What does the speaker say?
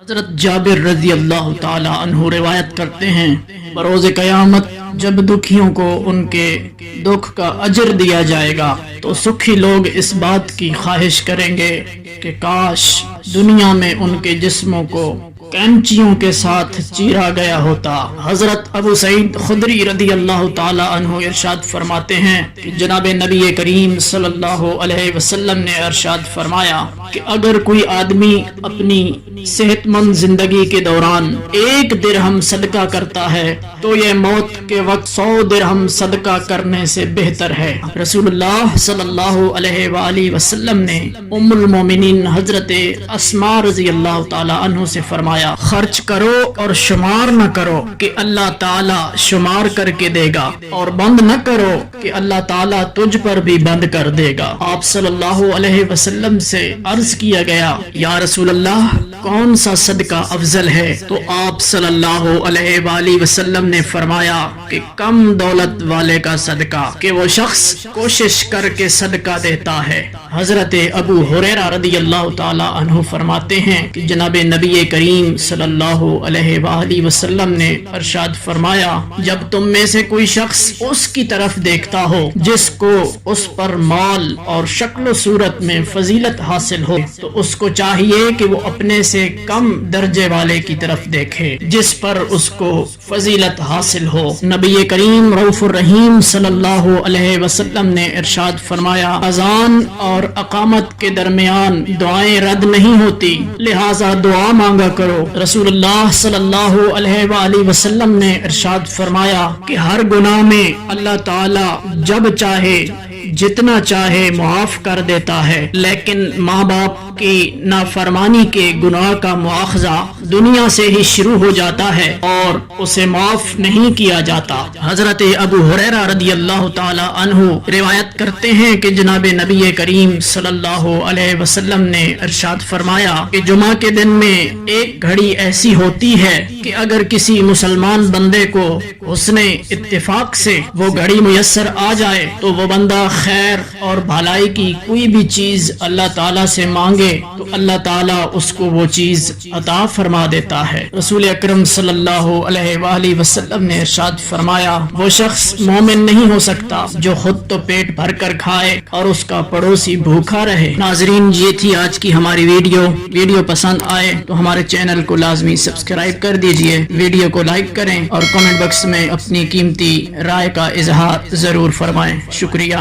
حضرت جابر رضی اللہ تعالی عنہ روایت کرتے ہیں، بروز قیامت جب دکھیوں کو ان کے دکھ کا اجر دیا جائے گا تو سکھی لوگ اس بات کی خواہش کریں گے کہ کاش دنیا میں ان کے جسموں کو کینچیوں کے ساتھ چیرا گیا ہوتا۔ حضرت ابو سعید خدری رضی اللہ تعالی عنہ ارشاد فرماتے ہیں کہ جناب نبی کریم صلی اللہ علیہ وسلم نے ارشاد فرمایا کہ اگر کوئی آدمی اپنی صحت مند زندگی کے دوران 1 درہم صدقہ کرتا ہے تو یہ موت کے وقت 100 درہم صدقہ کرنے سے بہتر ہے۔ رسول اللہ صلی اللہ علیہ وآلہ وسلم نے ام المومنین حضرت اسماء رضی اللہ تعالی عنہ سے فرمایا، خرچ کرو اور شمار نہ کرو کہ اللہ تعالی شمار کر کے دے گا، اور بند نہ کرو کہ اللہ تعالی تجھ پر بھی بند کر دے گا۔ آپ صلی اللہ علیہ وسلم سے عرض کیا گیا، یا رسول اللہ کون سا صدقہ افضل ہے؟ تو آپ صلی اللہ علیہ وآلہ وسلم نے فرمایا کہ کم دولت والے کا صدقہ، کہ وہ شخص کوشش کر کے صدقہ دیتا ہے۔ حضرت ابو ہریرہ رضی اللہ تعالی عنہ فرماتے ہیں کہ جناب نبی کریم صلی اللہ علیہ وآلہ وسلم نے ارشاد فرمایا، جب تم میں سے کوئی شخص اس کی طرف دیکھتا ہو جس کو اس پر مال اور شکل و صورت میں فضیلت حاصل ہو تو اس کو چاہیے کہ وہ اپنے سے کم درجے والے کی طرف دیکھے جس پر اس کو فضیلت حاصل ہو۔ نبی کریم رؤوف الرحیم صلی اللہ علیہ وسلم نے ارشاد فرمایا، اذان اور اقامت کے درمیان دعائیں رد نہیں ہوتی، لہذا دعا مانگا کرو۔ رسول اللہ صلی اللہ علیہ وآلہ وسلم نے ارشاد فرمایا کہ ہر گناہ میں اللہ تعالی جب چاہے جتنا چاہے معاف کر دیتا ہے، لیکن ماں باپ کی نافرمانی کے گناہ کا مواخذہ دنیا سے ہی شروع ہو جاتا ہے اور اسے معاف نہیں کیا جاتا۔ حضرت ابو ہریرہ رضی اللہ تعالی عنہ روایت کرتے ہیں کہ جناب نبی کریم صلی اللہ علیہ وسلم نے ارشاد فرمایا کہ جمعہ کے دن میں ایک گھڑی ایسی ہوتی ہے کہ اگر کسی مسلمان بندے کو حسن اتفاق سے وہ گھڑی میسر آ جائے تو وہ بندہ خیر اور بھلائی کی کوئی بھی چیز اللہ تعالیٰ سے مانگے تو اللہ تعالیٰ اس کو وہ چیز عطا فرما دیتا ہے۔ رسول اکرم صلی اللہ علیہ وآلہ وسلم نے ارشاد فرمایا، وہ شخص مومن نہیں ہو سکتا جو خود تو پیٹ بھر کر کھائے اور اس کا پڑوسی بھوکا رہے۔ ناظرین، یہ تھی آج کی ہماری ویڈیو پسند آئے تو ہمارے چینل کو لازمی سبسکرائب کر دیجئے، ویڈیو کو لائک کریں اور کمنٹ باکس میں اپنی قیمتی رائے کا اظہار ضرور فرمائیں۔ شکریہ۔